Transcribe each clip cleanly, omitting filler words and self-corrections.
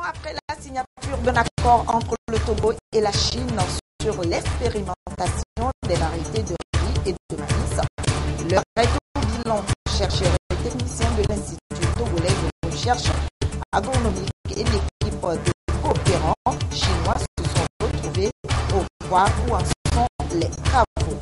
après la signature d'un accord entre le Togo et la Chine sur l'expérimentation des variétés de riz et de maïs, le réseau bilan chercheurs et techniciens de l'Institut togolais de recherche agronomique et l'équipe de coopérants chinois se sont retrouvés pour voir où en sont les travaux.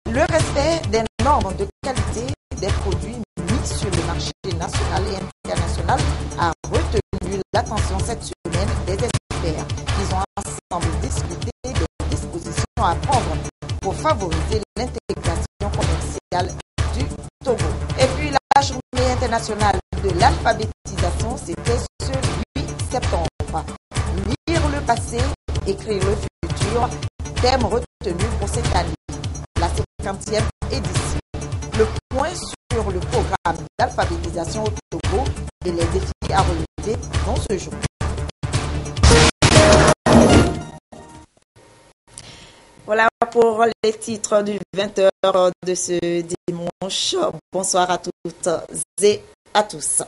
Le respect des normes de qualité des produits mis sur le marché national et international a retenu l'attention cette semaine des experts. Ils ont ensemble discuté des dispositions à prendre pour favoriser l'intégration commerciale du Togo. Et puis la journée internationale de l'alphabétisation, c'était ce 8 septembre. Lire le passé, écrire le futur, thème retenu pour cette année, la 50e édition. Le point sur le programme d'alphabétisation au Togo et les défis à relever dans ce jour. Voilà pour les titres du 20h de ce dimanche. Bonsoir à toutes et à tous.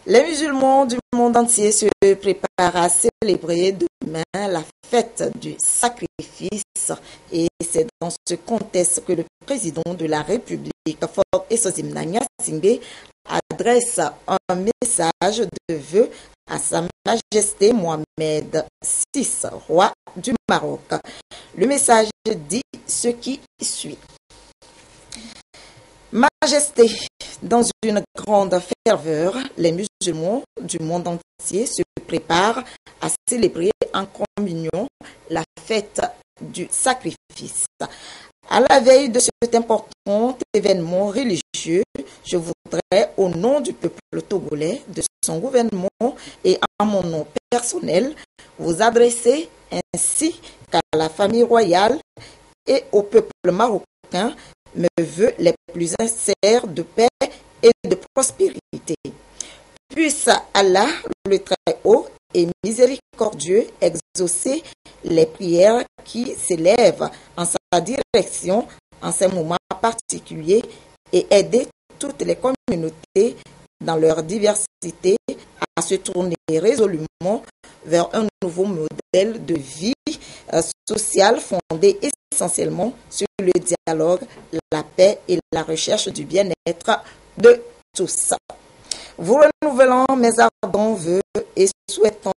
Les musulmans du monde entier se préparent à célébrer demain la fête du sacrifice et c'est dans ce contexte que le président de la République, Faure Essosim Singbe, adresse un message de vœux à Sa Majesté Mohamed VI, roi du Maroc. Le message dit ce qui suit. Majesté, dans une grande ferveur, les musulmans du monde entier se préparent à célébrer en communion la fête du sacrifice. À la veille de cet important événement religieux, je voudrais, au nom du peuple togolais, de son gouvernement et en mon nom personnel, vous adresser ainsi qu'à la famille royale et au peuple marocain mes vœux les plus sincères de paix et de prospérité. Puisse Allah, le Très-Haut et miséricordieux, exaucer les prières qui s'élèvent en sa direction en ces moments particuliers et aider toutes les communautés dans leur diversité à se tourner résolument vers un nouveau modèle de vie sociale fondé essentiellement sur le dialogue, la paix et la recherche du bien-être de tous. Vous renouvelant mes ardents vœux et souhaitant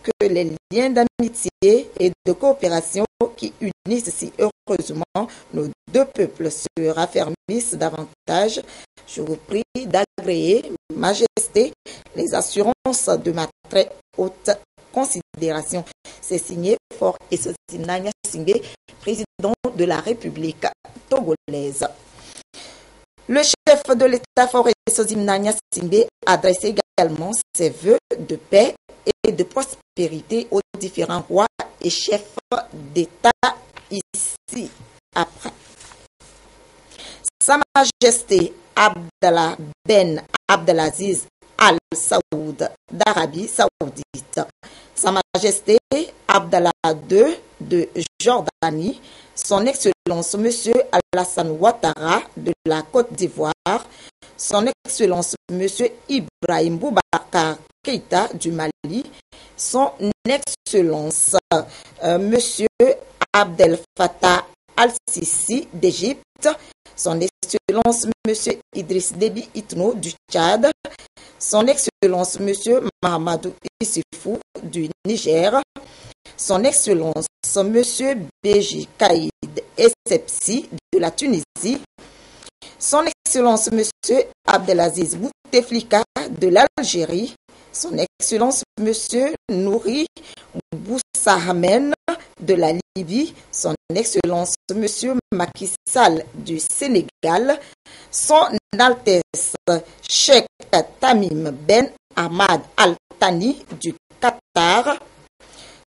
que les liens d'amitié et de coopération qui unissent si heureusement nos deux peuples se raffermissent davantage, je vous prie d'agréer, Majesté, les assurances de ma très haute considération. C'est signé Faure Essosim Singbe, président de la République togolaise. Le chef de l'État, Faure Essosim Singbe, adresse également ses vœux de paix et de prospérité aux différents rois et chefs d'État ici après. Sa Majesté Abdallah Ben Abdelaziz Al Saoud d'Arabie Saoudite, Sa Majesté Abdallah II de Jordanie, Son Excellence Monsieur Alassane Ouattara de la Côte d'Ivoire, Son Excellence Monsieur Ibrahim Boubacar Keïta du Mali, Son Excellence Monsieur Abdel Fattah Al-Sisi d'Égypte, Son Excellence Monsieur Idriss Déby Itno du Tchad, Son Excellence Monsieur Mahamadou Issoufou du Niger, Son Excellence Monsieur Béji Kaïd Essebsi de la Tunisie, Son Excellence Monsieur Abdelaziz Bouteflika de l'Algérie, Son Excellence Monsieur Nouri Boussahamen de la Libye, Son Excellence Monsieur Macky Sall du Sénégal, Son Altesse Cheikh Tamim Ben Ahmad Al Thani du Qatar,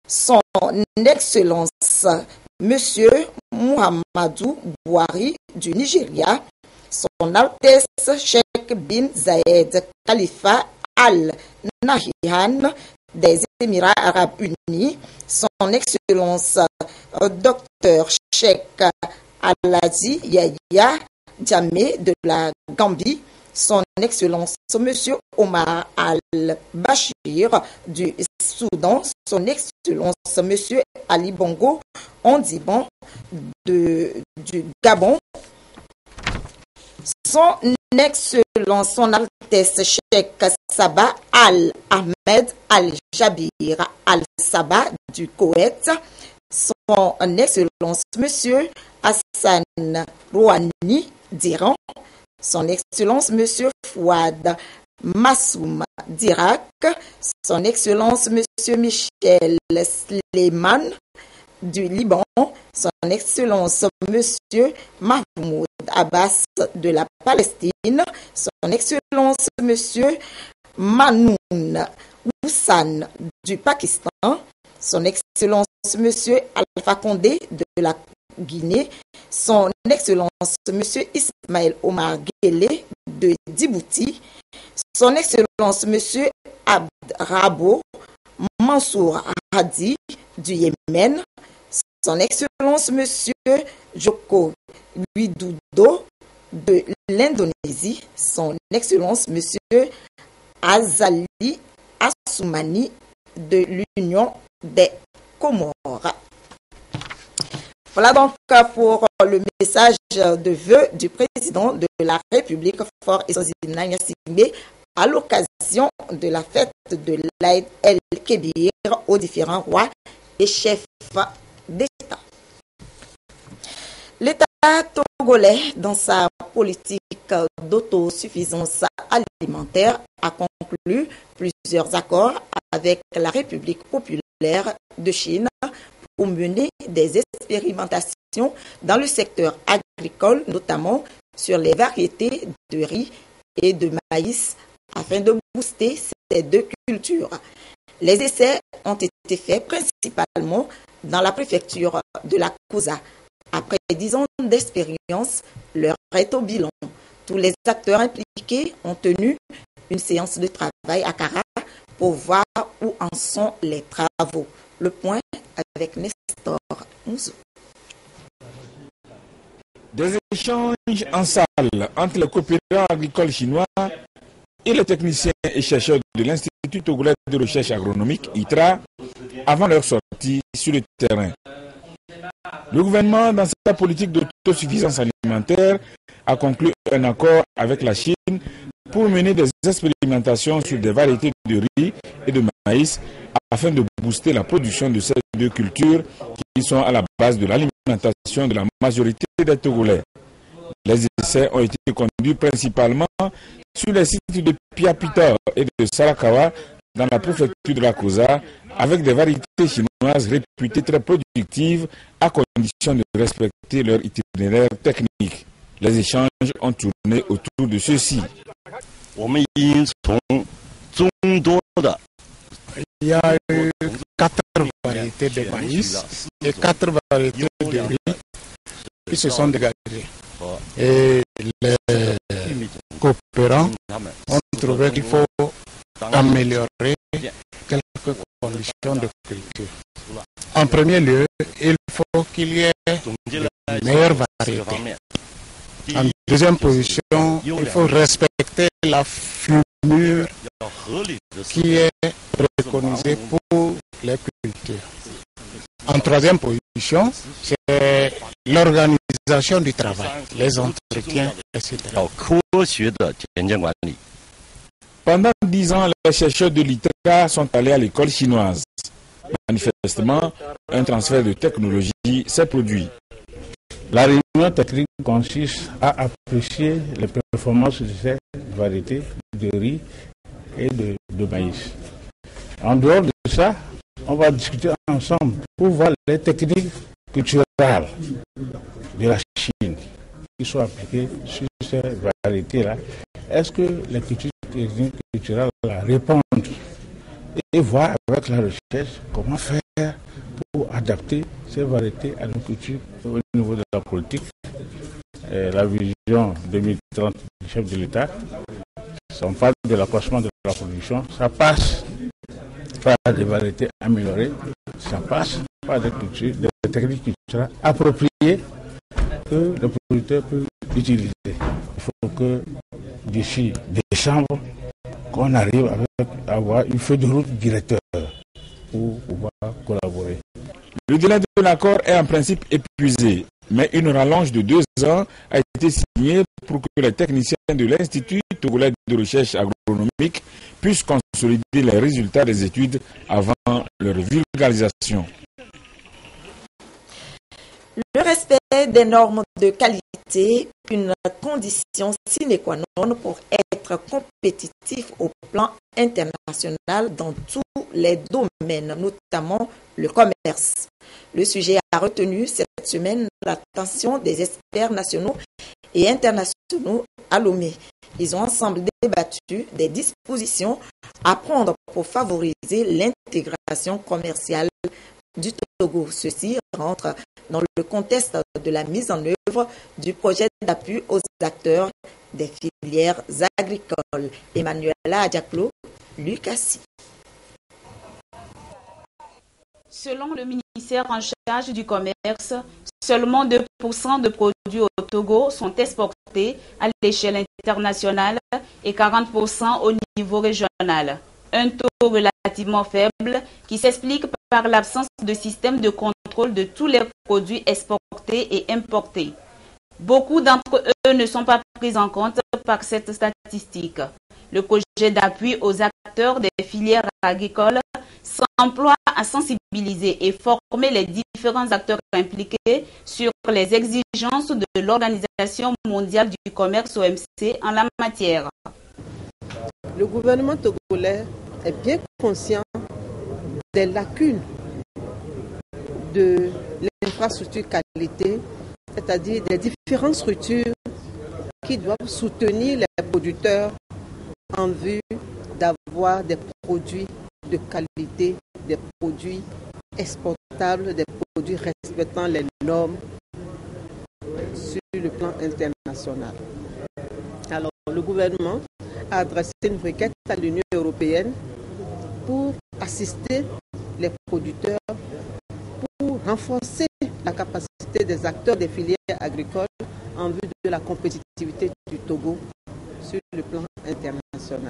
Son Excellence Monsieur Muhammadou Buhari du Nigeria, Son Altesse Cheikh bin Zayed Khalifa Al Nahyan des Émirats Arabes Unis, Son Excellence Dr Cheikh Alhaji Yahya Jammeh de la Gambie, Son Excellence Monsieur Omar Al-Bashir du Soudan, Son Excellence Monsieur Ali Bongo Ondimba du Gabon, Son Excellence Son Altesse Cheikh Sabah Al-Ahmed Al-Jabir Al-Sabah du Koweït, Son Excellence Monsieur Hassan Rouhani d'Iran, Son Excellence Monsieur Fouad Massoum d'Irak, Son Excellence Monsieur Michel Sleiman du Liban, Son Excellence Monsieur Mahmoud Abbas de la Palestine, Son Excellence Monsieur Manoun Hussan du Pakistan, Son Excellence Monsieur Alpha Condé de la Guinée, Son Excellence Monsieur Ismaël Omar Guelleh de Djibouti, Son Excellence Monsieur Abd Rabo Mansour Hadi du Yémen, Son Excellence Monsieur Joko Widodo de l'Indonésie, Son Excellence Monsieur Azali Assoumani de l'Union des Comores. Voilà donc pour le message de vœux du président de la République, Faure Essozina Gnassingbé, à l'occasion de la fête de l'Aïd el-Kébir aux différents rois et chefs d'État. L'État togolais, dans sa politique d'autosuffisance alimentaire, a conclu plusieurs accords avec la République populaire de Chine pour mener des expérimentations dans le secteur agricole, notamment sur les variétés de riz et de maïs, afin de booster ces deux cultures. Les essais ont été faits principalement dans la préfecture de la Kosa. Après 10 ans d'expérience, l'heure est au bilan. Tous les acteurs impliqués ont tenu une séance de travail à Kara pour voir où en sont les travaux. Le point avec Nestor Mouzou. Des échanges en salle entre les coopérants agricoles chinois et les techniciens et chercheurs de l'Institut togolais de recherche agronomique, ITRA, avant leur sortie sur le terrain. Le gouvernement, dans sa politique d'autosuffisance alimentaire, a conclu un accord avec la Chine pour mener des expérimentations sur des variétés de riz et de maïs afin de booster la production de ces deux cultures qui sont à la base de l'alimentation de la majorité des Togolais. Les essais ont été conduits principalement sur les sites de Piapita et de Sarakawa dans la préfecture de la Kosa, avec des variétés chinoises réputées très productives à condition de respecter leur itinéraire technique. Les échanges ont tourné autour de ceci. Il y a eu 4 variétés de maïs et 4 variétés de riz qui se sont dégagées. Et les coopérants ont trouvé qu'il faut améliorer quelques conditions de culture. En premier lieu, il faut qu'il y ait de meilleures variétés. En deuxième position, il faut respecter la fumure qui est préconisée pour les cultures. En troisième position, c'est l'organisation du travail, les entretiens, etc. Pendant 10 ans, les chercheurs de l'ITRA sont allés à l'école chinoise. Manifestement, un transfert de technologie s'est produit. La réunion technique consiste à apprécier les performances de ces variétés de riz et de maïs. En dehors de ça, on va discuter ensemble pour voir les techniques culturelles de la Chine qui sont appliquées sur ces variétés-là. Est-ce que les techniques culturelles répondent? Et voir avec la recherche comment faire pour adapter ces variétés à nos cultures au niveau de la politique. La vision 2030 du chef de l'État, si on parle de l'accroissement de la production, ça passe par des variétés améliorées, ça passe par des techniques culturelles appropriées que les producteurs peuvent utiliser. Il faut que d'ici décembre qu'on arrive à avoir une feuille de route directeur pour pouvoir collaborer. Le délai de l'accord est en principe épuisé, mais une rallonge de 2 ans a été signée pour que les techniciens de l'Institut togolais de recherche agronomique puissent consolider les résultats des études avant leur vulgarisation. Le respect des normes de qualité, une condition sine qua non pour être compétitif au plan international dans tous les domaines, notamment le commerce. Le sujet a retenu cette semaine l'attention des experts nationaux et internationaux à Lomé. Ils ont ensemble débattu des dispositions à prendre pour favoriser l'intégration commerciale du Togo. Ceci rentre dans le contexte de la mise en œuvre du projet d'appui aux acteurs des filières agricoles. Emmanuela Adjaklo, Lucassi. Selon le ministère en charge du commerce, seulement 2% de produits au Togo sont exportés à l'échelle internationale et 40% au niveau régional. Un taux relativement faible qui s'explique par l'absence de système de contrôle de tous les produits exportés et importés. Beaucoup d'entre eux ne sont pas pris en compte par cette statistique. Le projet d'appui aux acteurs des filières agricoles s'emploie à sensibiliser et former les différents acteurs impliqués sur les exigences de l'Organisation mondiale du commerce OMC en la matière. Le gouvernement togolais est bien conscient des lacunes de l'infrastructure qualité, c'est-à-dire des différentes structures qui doivent soutenir les producteurs en vue d'avoir des produits de qualité, des produits exportables, des produits respectant les normes sur le plan international. Alors, le gouvernement a adressé une requête à l'Union européenne pour assister les producteurs, pour renforcer la capacité des acteurs des filières agricoles en vue de la compétitivité du Togo sur le plan international.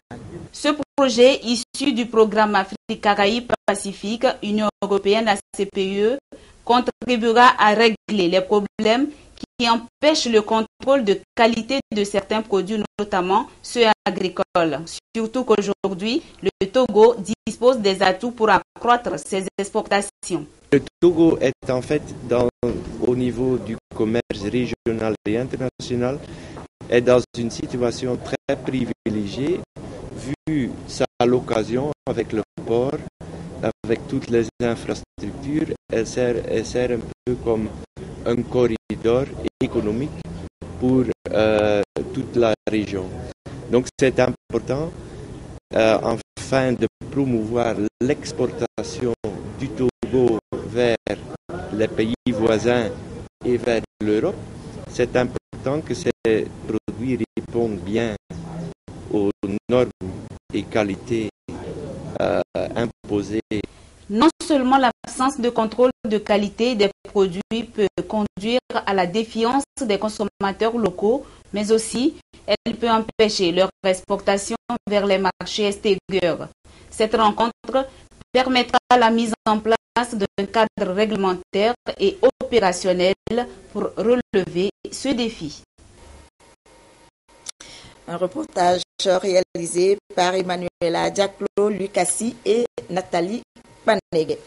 Ce projet issu du programme Afrique Caraïbes Pacifique, Union européenne ACPE, contribuera à régler les problèmes qui empêchent le contrôle de qualité de certains produits, notamment ceux agricoles. Surtout qu'aujourd'hui, le Togo dispose des atouts pour accroître ses exportations. Le Togo est en fait, au niveau du commerce régional et international, est dans une situation très privilégiée, vu sa location avec le port, avec toutes les infrastructures. Elle sert un peu comme un corridor économique pour toute la région. Donc c'est important, afin de promouvoir l'exportation du Togo vers les pays voisins et vers l'Europe. C'est important que ces produits répondent bien aux normes et qualités imposées. Non seulement l'absence de contrôle de qualité des produits peut conduire à la défiance des consommateurs locaux, mais aussi elle peut empêcher leur exportation vers les marchés extérieurs. Cette rencontre permettra la mise en place d'un cadre réglementaire et opérationnel pour relever ce défi. Un reportage réalisé par Emmanuela Diaklo, Lucassi et Nathalie Panegue.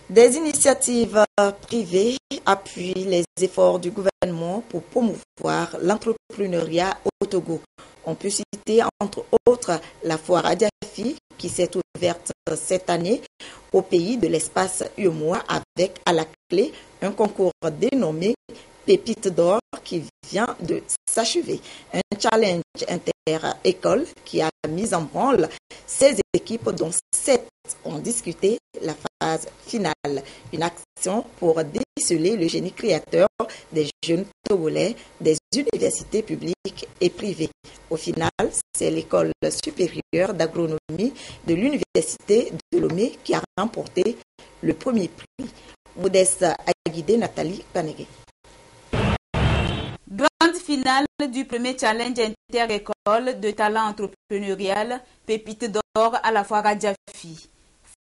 Des initiatives privées appuient les efforts du gouvernement pour promouvoir l'entrepreneuriat au Togo. On peut citer entre autres la foire Adiafi qui s'est ouverte cette année au pays de l'espace UEMOA avec à la clé un concours dénommé Pépite d'or qui vient de s'achever. Un challenge inter-école qui a mis en branle 16 équipes dont 7 ont discuté la phase finale. Une action pour déceler le génie créateur des jeunes Togolais des universités publiques et privées. Au final, c'est l'école supérieure d'agronomie de l'université de Lomé qui a remporté le premier prix. Modeste Aguidé, Nathalie Panegue. Grande finale du premier challenge inter-école de talent entrepreneurial, Pépite d'or à la foire à Diafi.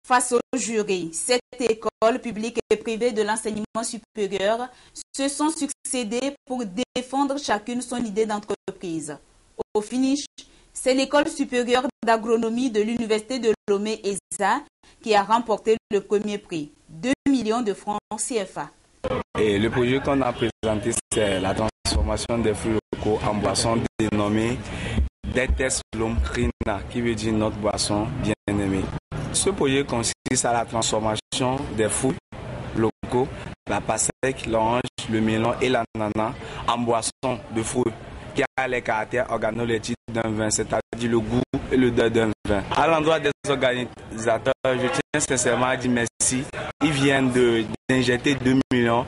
Face au jury, 7 écoles publiques et privées de l'enseignement supérieur se sont succédées pour défendre chacune son idée d'entreprise. Au finish, c'est l'école supérieure d'agronomie de l'université de Lomé ESA qui a remporté le premier prix, 2 millions de francs CFA. Et le projet qu'on a présenté, c'est la transformation des fruits locaux en boisson dénommée Detes Lomkrina, qui veut dire notre boisson bien-aimée. Ce projet consiste à la transformation des fruits locaux, la pastèque, l'orange, le melon et l'ananas en boisson de fruits qui a les caractères organoleptiques d'un vin, c'est-à-dire le goût et l'odeur d'un vin. À l'endroit des organisateurs, je tiens sincèrement à dire merci. Ils viennent d'injecter 2 millions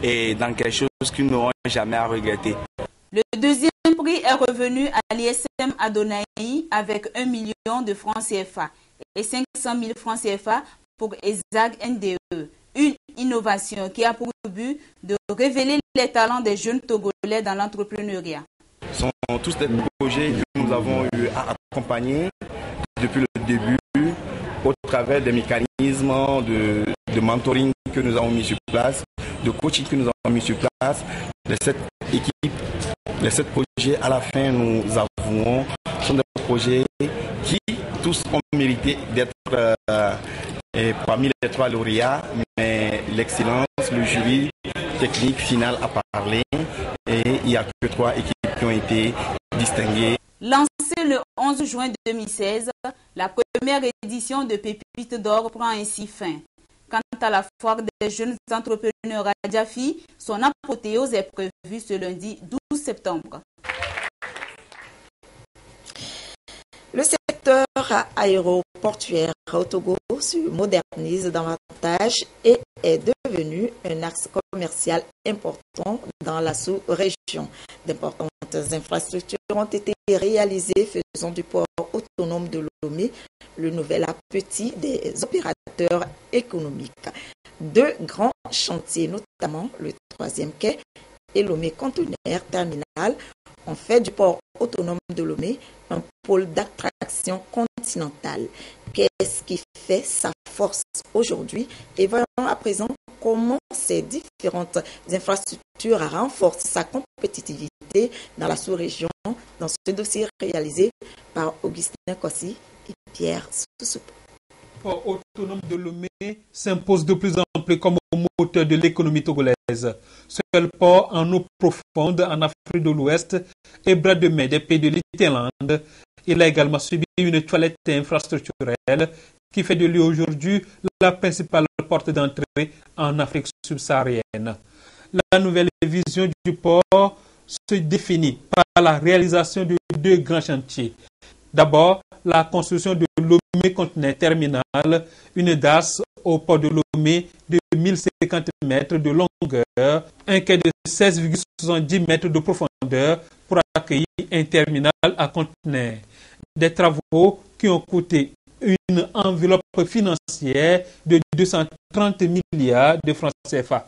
et dans quelque chose qu'ils n'auront jamais à regretter. Le deuxième prix est revenu à l'ISM Adonai avec 1 million de francs CFA et 500 000 francs CFA pour ESAG NDE. Une innovation qui a pour but de révéler les talents des jeunes Togolais dans l'entrepreneuriat. Ce sont tous des projets que nous avons eu à accompagner depuis le début au travers des mécanismes de mentoring que nous avons mis sur place, de coaching que nous avons mis sur place. Les 7 équipes, les 7 projets, à la fin, nous avouons, sont des projets qui tous ont mérité d'être parmi les 3 lauréats, mais l'excellence, le jury technique final a parlé et il n'y a que 3 équipes qui ont été distinguées. Lancée le 11 juin 2016, la première édition de Pépite d'or prend ainsi fin. Quant à la foire des jeunes entrepreneurs à Diafi, son apothéose est prévue ce lundi 12 septembre. Le secteur aéroportuaire au Togo se modernise davantage et est devenu un axe commercial important dans la sous-région. D'importantes infrastructures ont été réalisées faisant du port autonome de Lomé le nouvel appétit des opérateurs économiques. 2 grands chantiers, notamment le 3e quai et Lomé Conteneur Terminal, ont fait du port autonome de Lomé un pôle d'attraction continentale. Qu'est-ce qui fait sa force aujourd'hui? Et voyons à présent comment ces différentes infrastructures renforcent sa compétitivité dans la sous-région dans ce dossier réalisé par Augustin Kossi et Pierre Soussoup. Le port autonome de Lomé s'impose de plus en plus comme moteur de l'économie togolaise. Seul port en eau profonde en Afrique de l'Ouest et bras de mer des pays de l'Itélande, il a également subi une toilette infrastructurelle qui fait de lui aujourd'hui la principale porte d'entrée en Afrique subsaharienne. La nouvelle vision du port se définit par la réalisation de 2 grands chantiers. D'abord, la construction de Lomé Conteneur Terminal, une DAS au port de Lomé de 1050 mètres de longueur, un quai de 16,70 mètres de profondeur pour accueillir un terminal à conteneurs. Des travaux qui ont coûté une enveloppe financière de 230 milliards de francs CFA.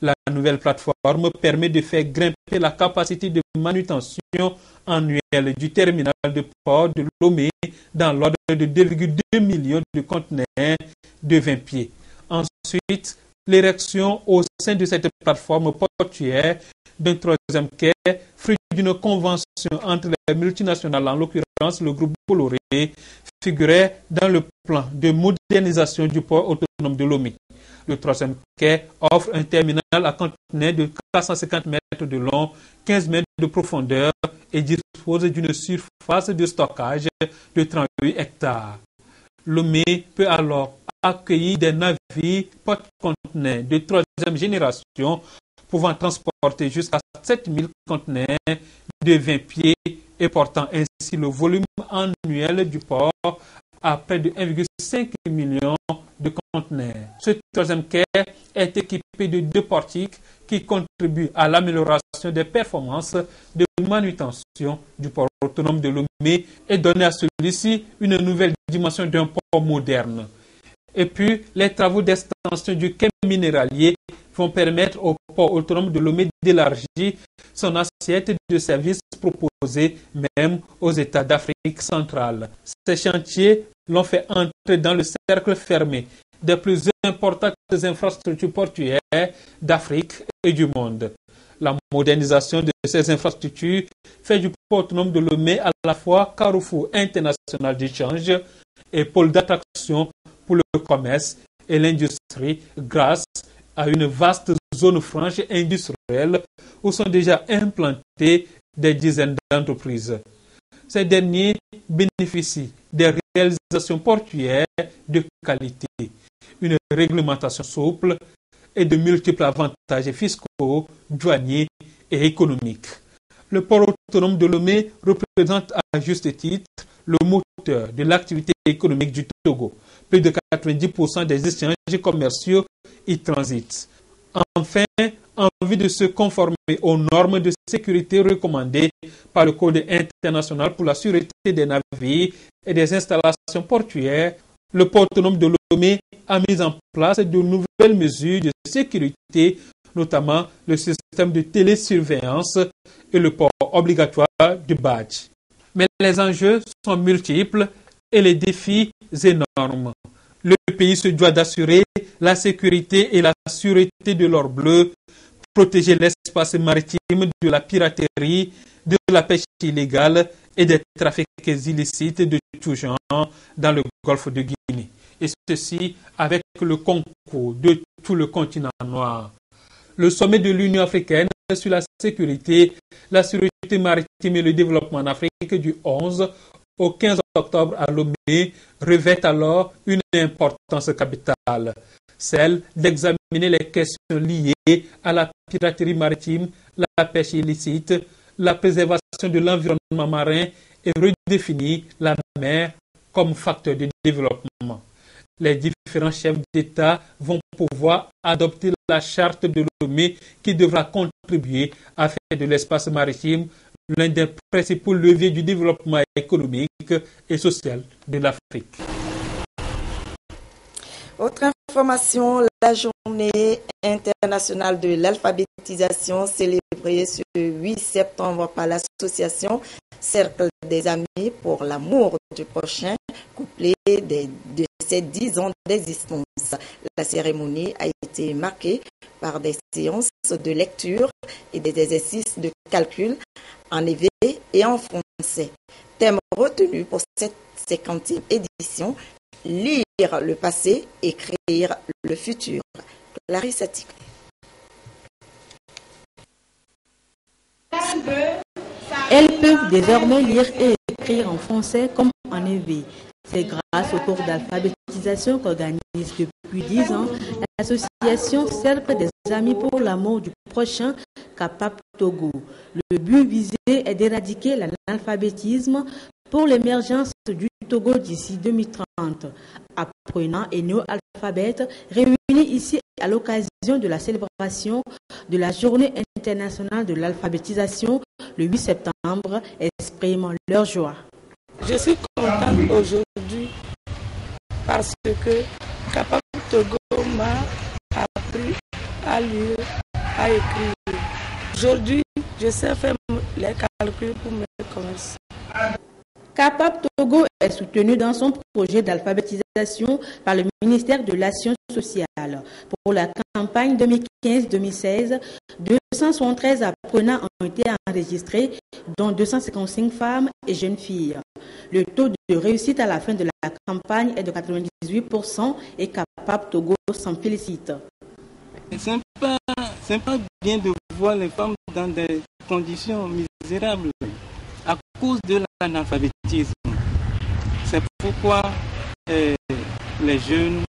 La nouvelle plateforme permet de faire grimper la capacité de manutention annuelle du terminal de port de Lomé dans l'ordre de 2,2 millions de conteneurs de 20 pieds. Ensuite, l'érection au sein de cette plateforme portuaire d'un 3e quai, fruit d'une convention entre les multinationales, en l'occurrence le groupe Bolloré, figurait dans le plan de modernisation du port autonome de Lomé. Le 3e quai offre un terminal à conteneurs de 450 mètres de long, 15 mètres de profondeur et dispose d'une surface de stockage de 38 hectares. Lomé peut alors accueillir des navires porte-conteneurs de 3e génération pouvant transporter jusqu'à 7000 conteneurs de 20 pieds et portant ainsi le volume annuel du port à près de 1,5 million de conteneurs. Ce 3e quai est équipé de 2 portiques qui contribuent à l'amélioration des performances de manutention du port autonome de Lomé et donner à celui-ci une nouvelle dimension d'un port moderne. Et puis, les travaux d'extension du quai minéralier vont permettre au port autonome de Lomé d'élargir son assiette de services proposés même aux États d'Afrique centrale. Ces chantiers l'ont fait entrer dans le cercle fermé des plus importantes infrastructures portuaires d'Afrique et du monde. La modernisation de ces infrastructures fait du port autonome de Lomé à la fois carrefour international d'échange et pôle d'attraction pour le commerce et l'industrie grâce à une vaste zone franche industrielle où sont déjà implantées des dizaines d'entreprises. Ces derniers bénéficient des réalisations portuaires de qualité, une réglementation souple et de multiples avantages fiscaux, douaniers et économiques. Le port autonome de Lomé représente à juste titre le moteur de l'activité économique du Togo. Plus de 90% des échanges commerciaux y transitent. Enfin, en vue de se conformer aux normes de sécurité recommandées par le Code international pour la sûreté des navires et des installations portuaires, le port autonome de Lomé a mis en place de nouvelles mesures de sécurité, notamment le système de télésurveillance et le port obligatoire du badge. Mais les enjeux sont multiples et les défis énormes. Le pays se doit d'assurer la sécurité et la sûreté de l'or bleu, protéger l'espace maritime de la piraterie, de la pêche illégale et des trafics illicites de tout genre dans le golfe de Guinée. Et ceci avec le concours de tout le continent noir. Le sommet de l'Union africaine sur la sécurité, la sûreté maritime et le développement en Afrique du 11 au 15 octobre à Lomé revêt alors une importance capitale, celle d'examiner les questions liées à la piraterie maritime, la pêche illicite, la préservation de l'environnement marin et redéfinir la mer comme facteur de développement. Les différents chefs d'État vont pouvoir adopter la charte de Lomé qui devra contribuer à faire de l'espace maritime l'un des principaux leviers du développement économique et social de l'Afrique. Autre information, la journée internationale de l'alphabétisation célébrée ce 8 septembre par l'association Cercle des Amis pour l'amour du prochain, couplé de ses 10 ans d'existence. La cérémonie a été marquée par des séances de lecture et des exercices de calcul en hébreu et en français. Thème retenu pour cette 50e édition, lire le passé, écrire le futur. Clarisse Atikou. Elles peuvent désormais lire et écrire en français comme en hébreu. C'est grâce au cours d'alphabétisation qu'organise depuis 10 ans l'association Cercle des Amis pour l'amour du prochain Capap Togo. Le but visé est d'éradiquer l'analphabétisme pour l'émergence du Togo d'ici 2030. Apprenants et néo-alphabètes réunis ici à l'occasion de la célébration de la Journée internationale de l'alphabétisation le 8 septembre expriment leur joie. Je suis contente aujourd'hui parce que Capap Togo m'a appris à lire, à écrire. Aujourd'hui, je sais faire les calculs pour mes commerces. Capap Togo est soutenu dans son projet d'alphabétisation par le ministère de l'Action sociale. Pour la campagne 2015-2016, 273 apprenants ont été enregistrés, dont 255 femmes et jeunes filles. Le taux de réussite à la fin de la campagne est de 98% et Capap Togo s'en félicite. C'est pas bien de voir les femmes dans des conditions misérables à cause de l'analphabétisme. C'est pourquoi les jeunes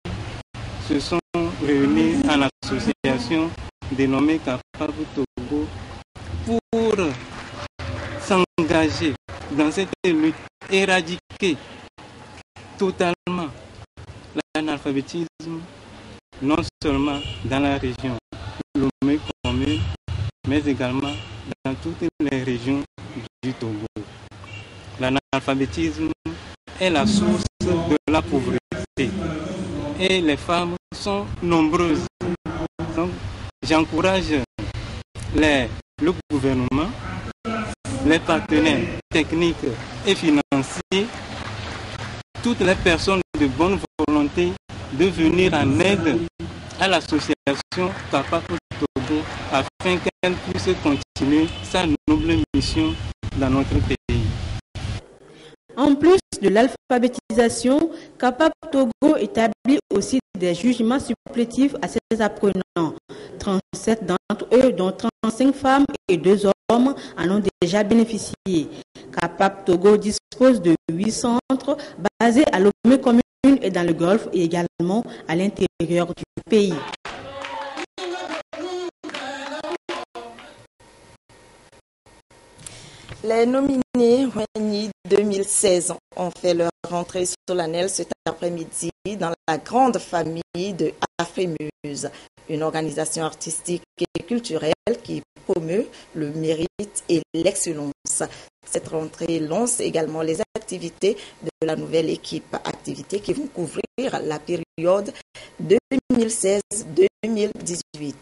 se sont réunis en association dénommée Capap Togo pour s'engager dans cette lutte, éradiquer totalement l'analphabétisme, non seulement dans la région Lomé commune, mais également dans toutes les régions du Togo. L'analphabétisme est la source de la pauvreté. et les femmes sont nombreuses. Donc, j'encourage le gouvernement, les partenaires techniques et financiers, toutes les personnes de bonne volonté de venir en aide à l'association Papa Togo afin qu'elle puisse continuer sa noble mission dans notre pays. En plus de l'alphabétisation, Capap Togo établit aussi des jugements supplétifs à ses apprenants. 37 d'entre eux, dont 35 femmes et 2 hommes, en ont déjà bénéficié. Capap Togo dispose de 8 centres basés à Lomé commune et dans le Golfe et également à l'intérieur du pays. Les nominés Wenyi 2016 ont fait leur rentrée solennelle cet après-midi dans la grande famille de Afrimuse, une organisation artistique et culturelle qui promeut le mérite et l'excellence. Cette rentrée lance également les activités de la nouvelle équipe, activités qui vont couvrir la période 2016-2018.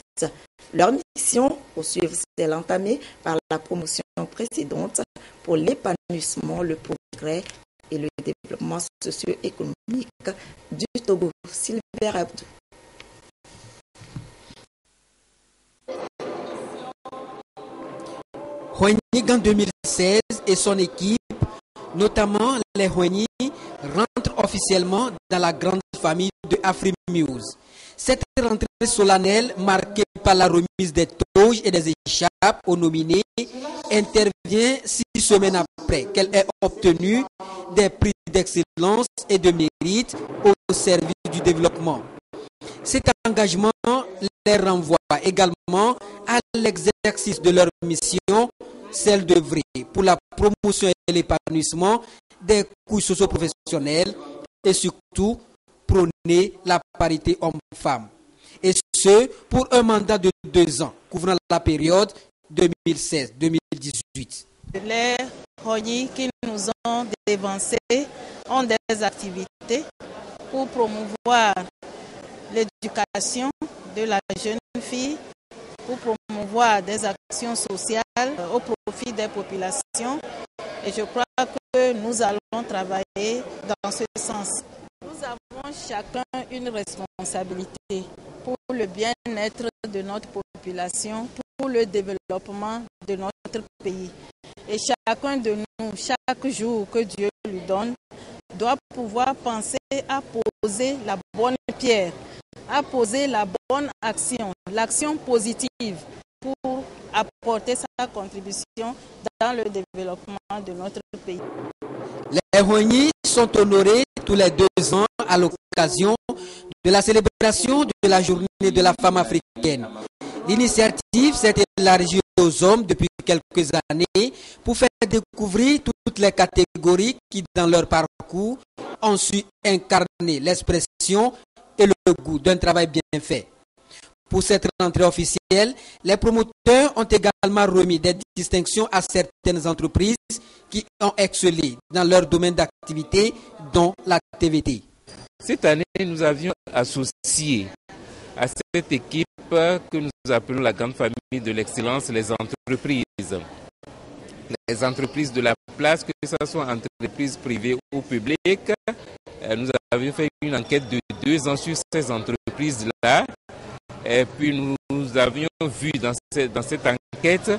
Leur mission, poursuivre celle entamée par la promotion précédente pour l'épanouissement, le progrès et le développement socio-économique du Togo. Sylvain Abdou. Wenyi en 2016 et son équipe, notamment les Wenyi, rentrent officiellement dans la grande famille de Afrimuse. Cette rentrée solennelle, marquée par la remise des toges et des écharpes aux nominés, intervient 6 semaines après qu'elle ait obtenu des prix d'excellence et de mérite au service du développement. Cet engagement les renvoie également à l'exercice de leur mission, celle d'œuvrer pour la promotion et l'épanouissement des couches socio-professionnelles et surtout prôner la parité homme-femme. Et ce, pour un mandat de 2 ans, couvrant la période 2016-2018. Les Wenyi qui nous ont dévancés ont des activités pour promouvoir l'éducation de la jeune fille, pour promouvoir des actions sociales au profit des populations. Et je crois que nous allons travailler dans ce sens. Nous avons chacun une responsabilité pour le bien-être de notre population, pour le développement de notre pays. Et chacun de nous, chaque jour que Dieu lui donne, doit pouvoir penser à poser la bonne pierre, à poser la bonne action, l'action positive pour apporter sa contribution dans le développement de notre pays. Les Wenyi sont honorés tous les 2 ans à l'occasion de la célébration de la journée de la femme africaine. L'initiative s'est élargie aux hommes depuis quelques années pour faire découvrir toutes les catégories qui, dans leur parcours, ont su incarner l'expression et le goût d'un travail bien fait. Pour cette rentrée officielle, les promoteurs ont également remis des distinctions à certaines entreprises qui ont excellé dans leur domaine d'activité, dont la TVT. Cette année, nous avions associé à cette équipe que nous appelons la grande famille de l'excellence, les entreprises. Les entreprises de la place, que ce soit entreprises privées ou publiques. Nous avions fait une enquête de 2 ans sur ces entreprises-là. Et puis nous avions vu dans cette enquête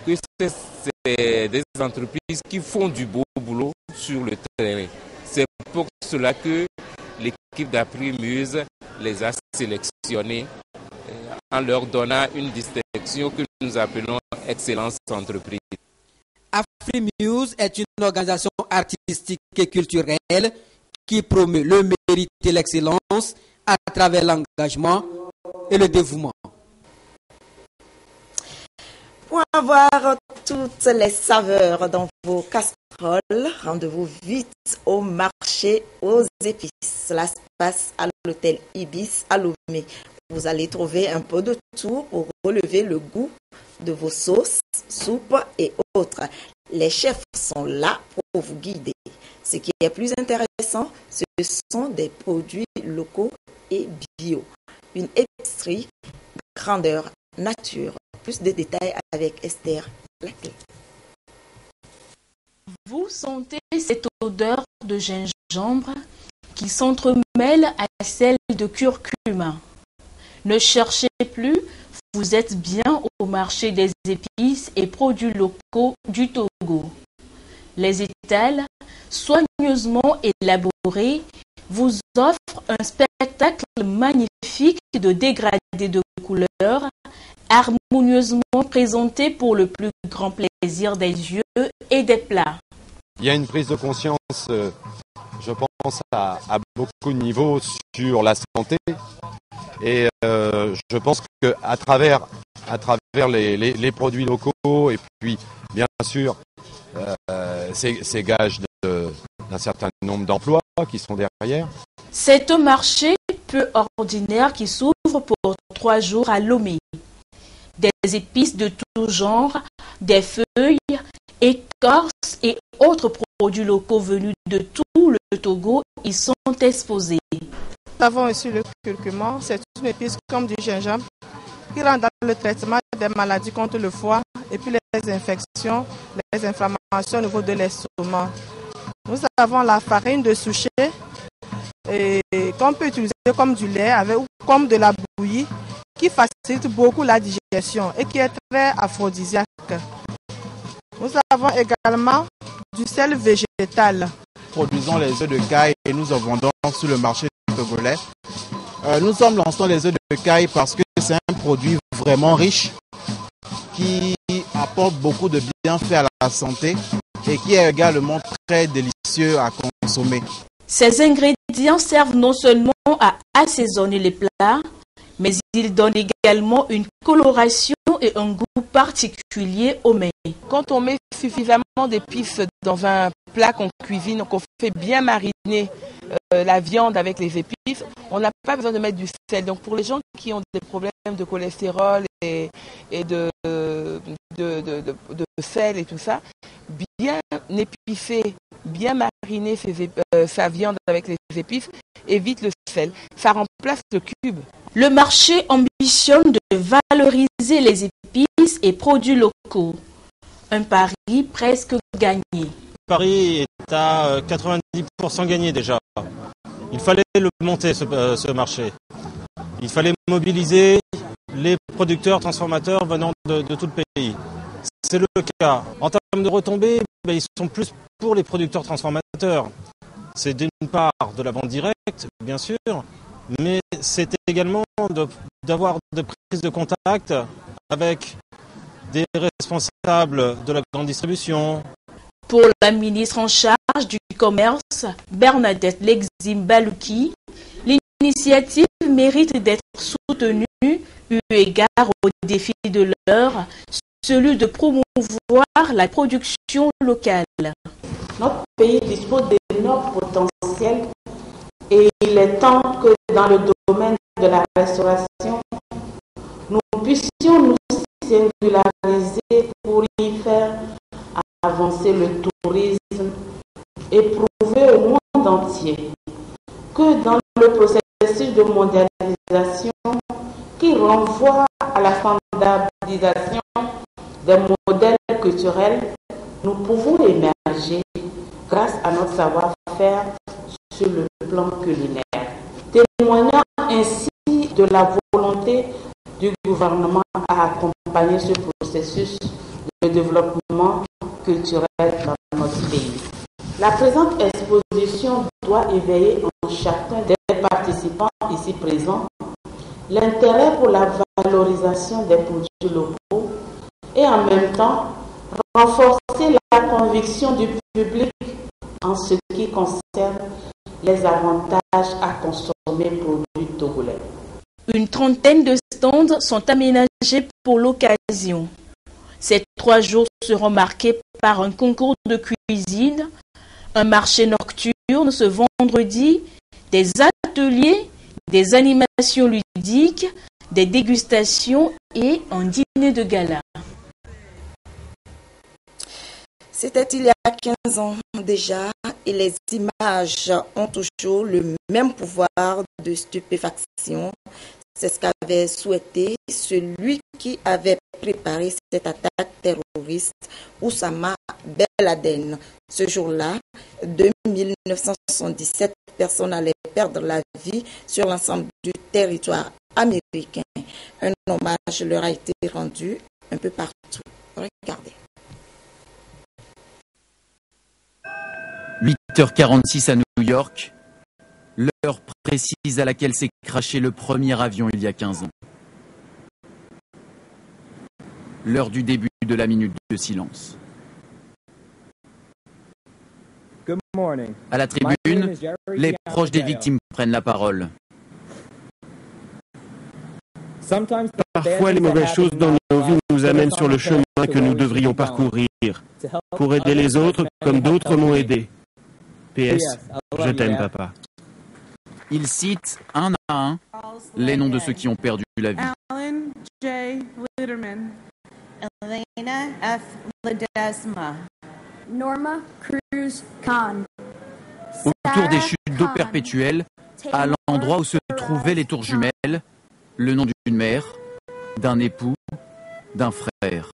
que c'est des entreprises qui font du beau boulot sur le terrain. C'est pour cela que l'équipe d'Afrimuse les a sélectionnés en leur donnant une distinction que nous appelons Excellence Entreprise. Afrimuse est une organisation artistique et culturelle qui promeut le mérite et l'excellence à travers l'engagement et le dévouement. Pour avoir toutes les saveurs dans vos casseroles, rendez-vous vite au marché aux épices. Cela se passe à l'hôtel Ibis à Lomé. Vous allez trouver un peu de tout pour relever le goût de vos sauces, soupes et autres. Les chefs sont là pour vous guider. Ce qui est plus intéressant, ce sont des produits locaux et bio. Une épicerie grandeur nature. Plus de détails avec Esther Laclé. Vous sentez cette odeur de gingembre qui s'entremêle à celle de curcuma. Ne cherchez plus, vous êtes bien au marché des épices et produits locaux du Togo. Les étals, soigneusement élaborés, vous offrent un spectacle magnifique de dégradés de couleurs, harmonieusement présentés pour le plus grand plaisir des yeux et des plats. Il y a une prise de conscience, je pense, à beaucoup de niveaux sur la santé. Et je pense qu'à travers les produits locaux et puis, bien sûr, ces gages d'un certain nombre d'emplois qui sont derrière. C'est un marché peu ordinaire qui s'ouvre pour 3 jours à Lomé. Des épices de tout genre, des feuilles, écorces et autres produits locaux venus de tout le Togo y sont exposés. Nous avons aussi le curcuma, c'est une épice comme du gingembre qui rentre dans le traitement des maladies contre le foie et puis les infections, les inflammations au niveau de l'estomac. Nous avons la farine de souchet qu'on peut utiliser comme du lait ou comme de la bouillie qui facilite beaucoup la digestion et qui est très aphrodisiaque. Nous avons également du sel végétal. Nous produisons les œufs de caille et nous en vendons sur le marché togolais. Nous sommes lançant les œufs de caille parce que c'est un produit vraiment riche qui apporte beaucoup de bienfaits à la santé et qui est également très délicieux à consommer. Ces ingrédients servent non seulement à assaisonner les plats, mais ils donnent également une coloration et un goût particulier au mets. Quand on met suffisamment d'épices dans un plat qu'on cuisine, qu'on fait bien mariner la viande avec les épices, on n'a pas besoin de mettre du sel. Donc pour les gens qui ont des problèmes de cholestérol et de sel et tout ça, bien épicer, bien mariner sa viande avec les épices évite le sel. Ça remplace le cube. Le marché ambitionne de valoriser les épices et produits locaux. Un pari presque gagné. Paris est à 90% gagné déjà. Il fallait le monter ce marché. Il fallait mobiliser les producteurs, transformateurs venant de tout le pays. C'est le cas. En termes de retombées, ils sont plus pour les producteurs transformateurs. C'est d'une part de la vente directe, bien sûr, mais c'est également d'avoir des prises de contact avec des responsables de la grande distribution. Pour la ministre en charge du commerce, Bernadette Lexim-Balouki, l'initiative mérite d'être soutenue eu égard au défi de l'heure, celui de promouvoir la production locale. Notre pays dispose d'énormes potentiels et il est temps que dans le domaine de la restauration, nous puissions nous singulariser pour y faire avancer le tourisme et prouver au monde entier que dans le processus de mondialisation qui renvoie à la standardisation des modèles culturels, nous pouvons émerger grâce à notre savoir-faire sur le plan culinaire, témoignant ainsi de la volonté du gouvernement à accompagner ce processus de développement culturel dans notre pays. La présente exposition doit éveiller en chacun des participants ici présents l'intérêt pour la valorisation des produits locaux et en même temps renforcer la conviction du public en ce qui concerne les avantages à consommer produits togolais. Une trentaine de stands sont aménagés pour l'occasion. Ces 3 jours seront marqués par un concours de cuisine, un marché nocturne ce vendredi, des ateliers, des animations ludiques, des dégustations et un dîner de gala. C'était il y a 15 ans déjà et les images ont toujours le même pouvoir de stupéfaction. C'est ce qu'avait souhaité celui qui avait préparé cette attaque terroriste, Oussama Ben Laden. Ce jour-là, de 1977 personnes allaient perdre la vie sur l'ensemble du territoire américain. Un hommage leur a été rendu un peu partout. Regardez. 8h46 à New York, l'heure précise à laquelle s'est crashé le premier avion il y a 15 ans. L'heure du début de la minute de silence. À la tribune, les proches des victimes prennent la parole. Parfois, les mauvaises choses dans nos vies nous amènent sur le chemin que nous devrions parcourir pour aider les autres comme d'autres m'ont aidé. PS, je t'aime, papa. Il cite un à un les noms de ceux qui ont perdu la vie. Alan J. Liderman. Elena F. Ledesma. Norma Cruz Khan. Autour des chutes d'eau perpétuelles, à l'endroit où se trouvaient les tours jumelles, le nom d'une mère, d'un époux, d'un frère.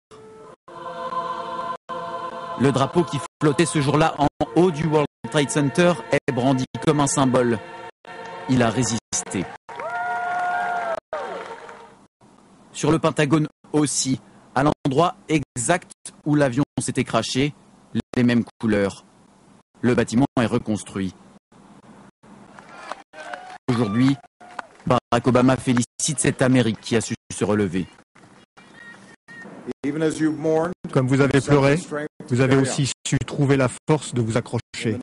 Le drapeau qui flottait ce jour-là en haut du World Trade Center est brandi comme un symbole. Il a résisté. Sur le Pentagone aussi, à l'endroit exact où l'avion s'était crashé, les mêmes couleurs. Le bâtiment est reconstruit. Aujourd'hui, Barack Obama félicite cette Amérique qui a su se relever. Comme vous avez pleuré, vous avez aussi su trouver la force de vous accrocher.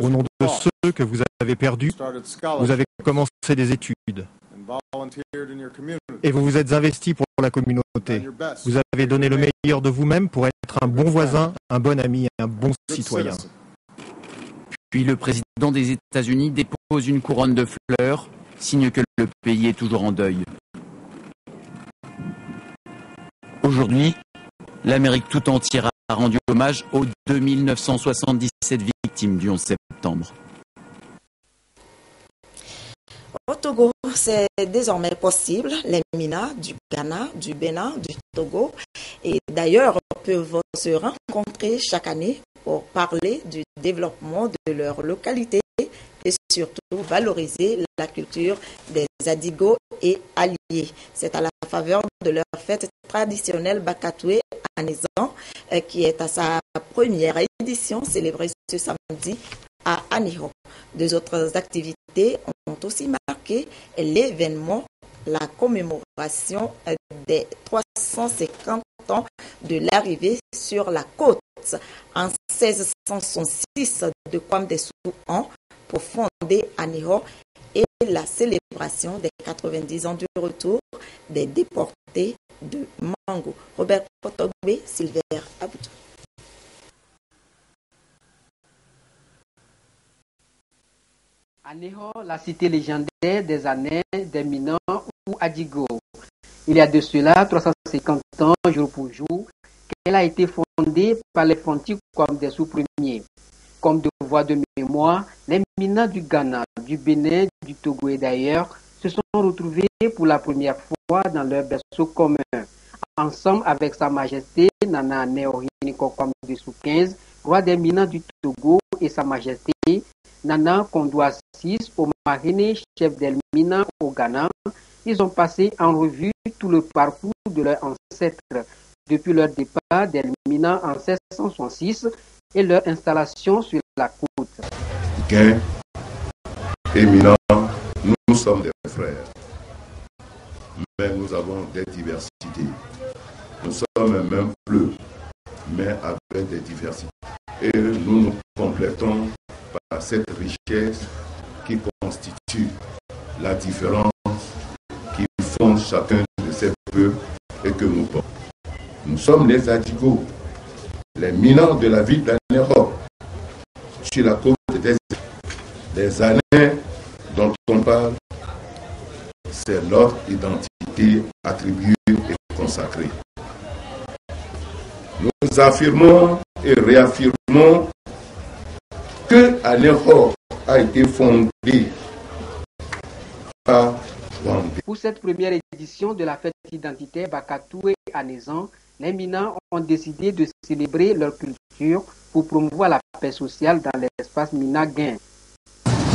Au nom de ceux que vous avez perdus, vous avez commencé des études. Et vous vous êtes investi pour la communauté. Vous avez donné le meilleur de vous-même pour être un bon voisin, un bon ami et un bon citoyen. Puis le président des États-Unis dépose une couronne de fleurs, signe que le pays est toujours en deuil. Aujourd'hui, l'Amérique tout entière a rendu hommage aux 2977 victimes du 11 septembre. Au Togo, c'est désormais possible. Les Minas du Ghana, du Bénin, du Togo et d'ailleurs peuvent se rencontrer chaque année pour parler du développement de leur localité et surtout valoriser la culture des Adigo et alliés. C'est à la faveur de leur fête traditionnelle Bakatoué à Nézan qui est à sa première édition célébrée ce samedi à Aniho. Deux autres activités ont aussi marqué l'événement, la commémoration des 350 ans de l'arrivée sur la côte en 1666 de Kwame Dessouen pour fonder Aniho et la célébration des 90 ans du retour des déportés de Mango. Robert Potogbe, Silver Aboudou. Aniho, la cité légendaire des Anais, des Minans ou Adigo. Il y a de cela 350 ans, jour pour jour, qu'elle a été fondée par les Fontis comme des sous-premiers. Comme devoir de mémoire, les Minans du Ghana, du Bénin, du Togo et d'ailleurs se sont retrouvés pour la première fois dans leur berceau commun, ensemble avec Sa Majesté Nana Néorini Kokwam Dessou 15, roi des Minans du Togo, et Sa Majesté Nana Kondoa VI, au Marine, chef des Minans au Ghana. Ils ont passé en revue tout le parcours de leurs ancêtres, depuis leur départ des Minans en 1666 et leur installation sur la côte. Gain et Minans, nous sommes des frères, mais nous avons des diversités. Nous sommes un même peuple, mais avec des diversités. Et nous nous complétons par cette richesse qui constitue la différence qui font chacun de ces peuples et que nous portons. Nous sommes les Adigo, les Minans de la ville d'Anéro, sur la côte des années dont on parle, c'est leur identité attribuée et consacrée. Nous affirmons et réaffirmons que Anéhor a été fondée par Wambé. Pour cette première édition de la fête identitaire Bakatoué à Nézan, les Mina ont décidé de célébrer leur culture pour promouvoir la paix sociale dans l'espace Mina-Guin.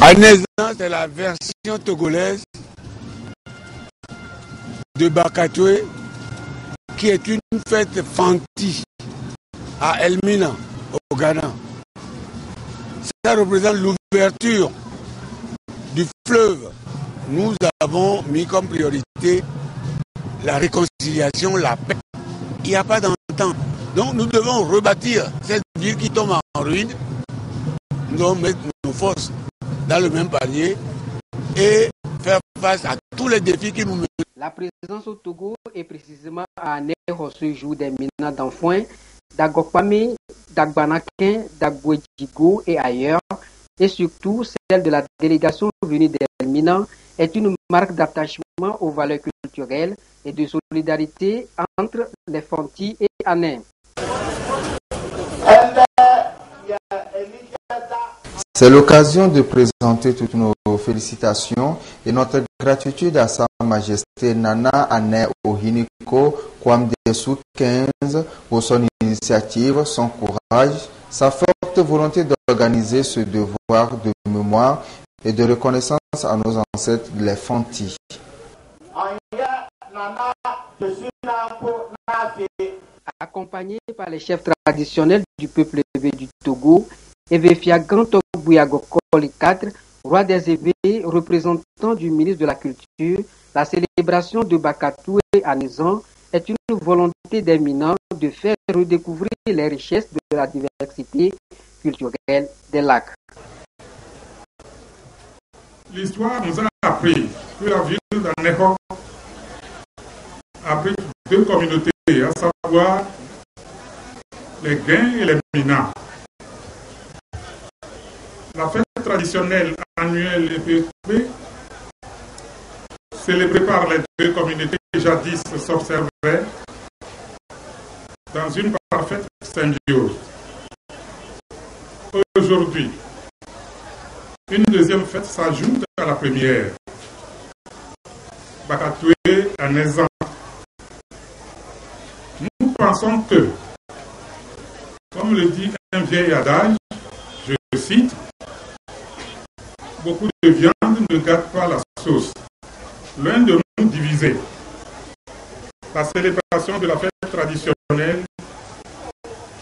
À Nézan, c'est la version togolaise de Bakatoué, qui est une fête fanti à Elmina, au Ghana. Ça représente l'ouverture du fleuve. Nous avons mis comme priorité la réconciliation, la paix. Il n'y a pas d'entente. Donc nous devons rebâtir cette ville qui tombe en ruine. Nous devons mettre nos forces dans le même panier et faire face à tous les défis qui nous menacent. La présence au Togo est précisément à Anéhor ce jour des Mina d'Enfoin, d'Agopame, d'Agbanakin, d'Agouedjigo et ailleurs, et surtout celle de la délégation venue d'Elmina, est une marque d'attachement aux valeurs culturelles et de solidarité entre les Fanti et Ané. C'est l'occasion de présenter toutes nos félicitations et notre gratitude à Sa Majesté Nana Ané Ohiniko Kwamdesu 15 pour son initiative, son courage, sa forte volonté d'organiser ce devoir de mémoire et de reconnaissance à nos ancêtres les Fanti. Accompagné par les chefs traditionnels du peuple élevé du Togo, Evefia Gantogbouyagokoli IV, roi des évêques, représentant du ministre de la Culture, la célébration de Bakatoué à Nézan est une volonté des Mina de faire redécouvrir les richesses de la diversité culturelle des lacs. L'histoire nous a appris que la ville d'Anéhor abrite deux communautés, à savoir les Guins et les Mina. La fête traditionnelle annuelle EPP, célébrée par les deux communautés jadis, s'observait dans une parfaite symbiose. Aujourd'hui, une deuxième fête s'ajoute à la première. Bakatoué à Nézan. Nous pensons que, comme le dit un vieil adage, je cite, beaucoup de viande ne gâte pas la sauce. Loin de nous diviser. La célébration de la fête traditionnelle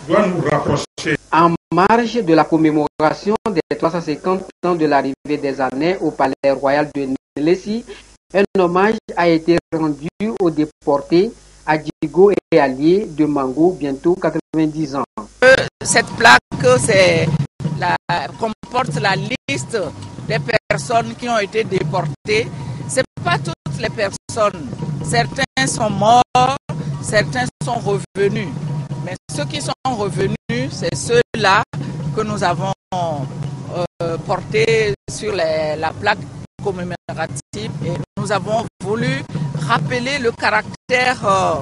doit nous rapprocher. En marge de la commémoration des 350 ans de l'arrivée des Anais au palais royal de Nélessi, un hommage a été rendu aux déportés Adjigo et alliés de Mango, bientôt 90 ans. Cette plaque comporte la liste des personnes qui ont été déportées. Ce n'est pas toutes les personnes. Certains sont morts, certains sont revenus. Mais ceux qui sont revenus, c'est ceux-là que nous avons portés sur la plaque commémorative. Et nous avons voulu rappeler le caractère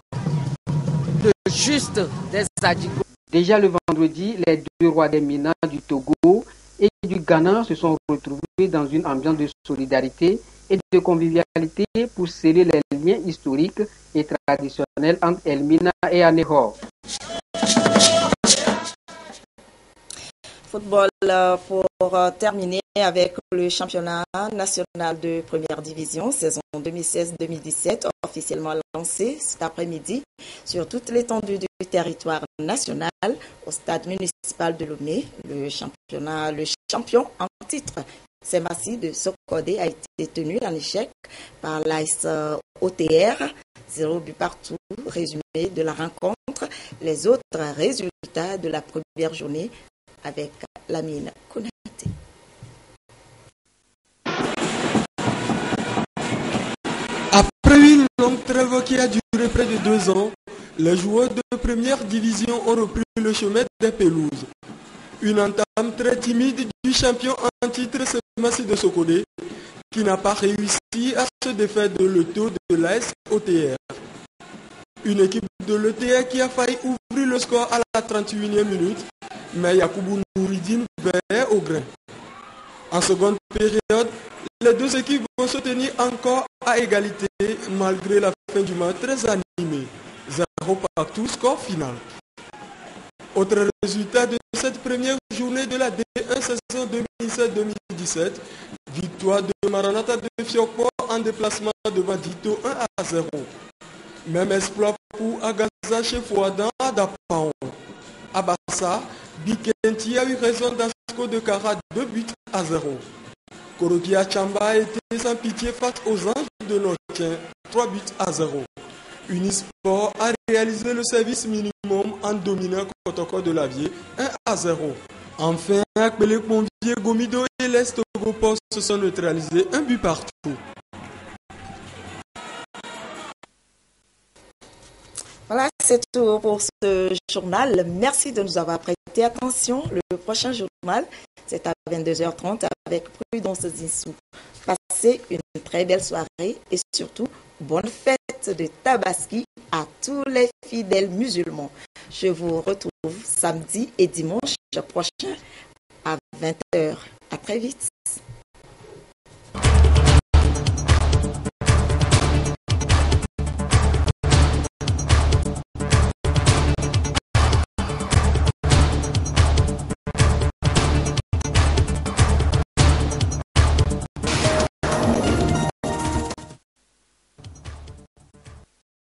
de juste des Adjigo. Déjà le vendredi, les deux rois des Mina du Togo et du Ghana se sont retrouvés dans une ambiance de solidarité et de convivialité pour sceller les liens historiques et traditionnels entre Elmina et Anéhor. Football pour terminer avec le championnat national de première division, saison 2016-2017, officiellement lancé cet après-midi sur toute l'étendue du territoire national au stade municipal de Lomé. Le champion en titre, Semassi de Sokodé, a été tenu en échec par l'AS OTR. 0 but partout, résumé de la rencontre. Les autres résultats de la première journée avec Lamine Konaté. Après une longue trêve qui a duré près de 2 ans, les joueurs de première division ont repris le chemin des pelouses. Une entame très timide du champion en titre, Semassi de Sokodé, qui n'a pas réussi à se défaire de l'auto de l'AS OTR. Une équipe de l'ETA qui a failli ouvrir le score à la 31e minute, mais Yacoubou Nouridine veillait au grain. En seconde période, les deux équipes vont se tenir encore à égalité malgré la fin du match très animé. 0 partout, score final. Autre résultat de cette première journée de la D1 saison 2017, victoire de Maranatha de Fiokpo en déplacement devant Dito 1-0. Même exploit pour Agaza chez Fouadan à Dapaon. À Bassa, Bikenti a eu raison d'Asco de Kara 2-0. Korokia Chamba a été sans pitié face aux Anges de Notien 3-0. Unisport a réalisé le service minimum en dominant Kotoko de Lavier 1-0. Enfin, Akbele Convier, Gomido et l'Est Gopos se sont neutralisés 1 but partout. Voilà, c'est tout pour ce journal. Merci de nous avoir prêté attention. Le prochain journal, c'est à 22h30 avec Prudence Zissou. Passez une très belle soirée et surtout, bonne fête de Tabaski à tous les fidèles musulmans. Je vous retrouve samedi et dimanche prochain à 20h. À très vite.